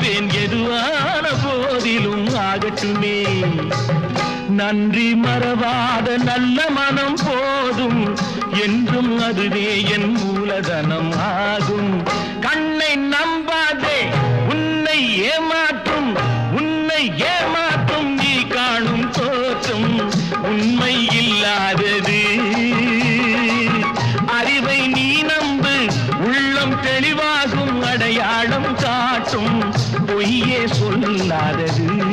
ஏற்பேன் எதுவான போதிலும் ஆகட்டுமே. நன்றி மறவாத நல்ல மனம் போதும் என்றும் அதுவே என் மூலதனம் ஆகும். கண்ணை நம்பாதே உன்னை ஏமாற்றும் நீ காணும் தோற்றம் உண்மை இல்லாதது. அறிவை நீ நம்பு உள்ளம் தெளிவாகும் அடையாளம் காட்டும் பொய்யே சொல்லாதது.